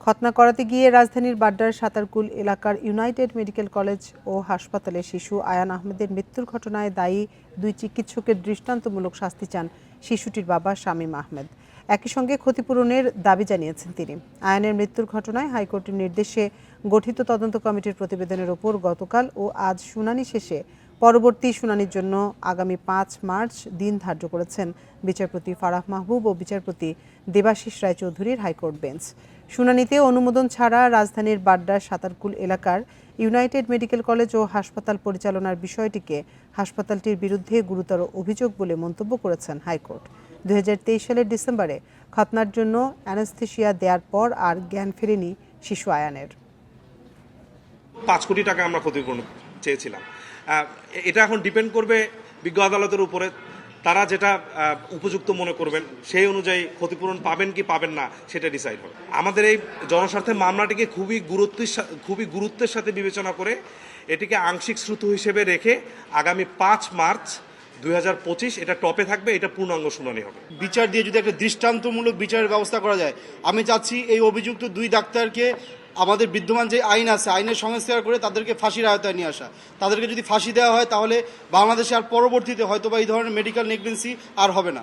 খতনা করাতে গিয়ে রাজধানীর বাড্ডার সাতারকুল এলাকার ইউনাইটেড মেডিকেল কলেজ ও হাসপাতালে শিশু আয়ান আহমেদের মৃত্যুর ঘটনায় দায়ী দুই চিকিৎসকের দৃষ্টান্তমূলক শাস্তি চান শিশুটির বাবা শামীম আহমেদ। একই সঙ্গে ক্ষতিপূরণের দাবি জানিয়েছেন তিনি। আয়ানের মৃত্যুর ঘটনায় হাইকোর্টের নির্দেশে গঠিত তদন্ত কমিটির প্রতিবেদনের ওপর গতকাল ও আজ শুনানি শেষে পরবর্তী শুনানির জন্য আগামী ৫ মার্চ দিন ধার্য করেছেন বিচারপতি ফারাহ মাহবুব ও বিচারপতি দেবাশিস রায়চৌধুরীর হাইকোর্ট বেঞ্চ। শুনানিতে অনুমোদন ছাড়া রাজধানীর বাড্ডার সাতারকুল এলাকার ইউনাইটেড মেডিকেল কলেজ ও হাসপাতাল পরিচালনার বিষয়টিকে হাসপাতালটির বিরুদ্ধে গুরুতর অভিযোগ বলে মন্তব্য করেছেন হাইকোর্ট। ২০২৩ সালের ডিসেম্বরে খতনার জন্য অ্যানেস্থেশিয়া দেওয়ার পর আর জ্ঞান ফেরেনি শিশু আয়ানের। ৫ কোটি টাকা আমরা ক্ষতিপূরণ চেয়েছিলাম। এটা এখন ডিপেন্ড করবে বিজ্ঞ আদালতের উপরে। তারা যেটা উপযুক্ত মনে করবেন সেই অনুযায়ী ক্ষতিপূরণ পাবেন কি পাবেন না সেটা ডিসাইড হবে। আমাদের এই জনস্বার্থের মামলাটিকে খুবই গুরুত্বের সাথে বিবেচনা করে এটিকে আংশিক শ্রুত হিসেবে রেখে আগামী ৫ মার্চ ২০২৫ এটা টপে থাকবে, এটা পূর্ণাঙ্গ শুনানি হবে। বিচার দিয়ে যদি একটা দৃষ্টান্তমূলক বিচারের ব্যবস্থা করা যায়, আমি চাচ্ছি এই অভিযুক্ত দুই ডাক্তারকে আমাদের বিদ্যমান যে আইন আছে আইনের সংস্কার করে তাদেরকে ফাঁসির আওতায় নিয়ে আসা। তাদেরকে যদি ফাঁসি দেওয়া হয় তাহলে বাংলাদেশে আর পরবর্তীতে হয়তো বা এই ধরনের মেডিকেল নেগলিজেন্সি আর হবে না।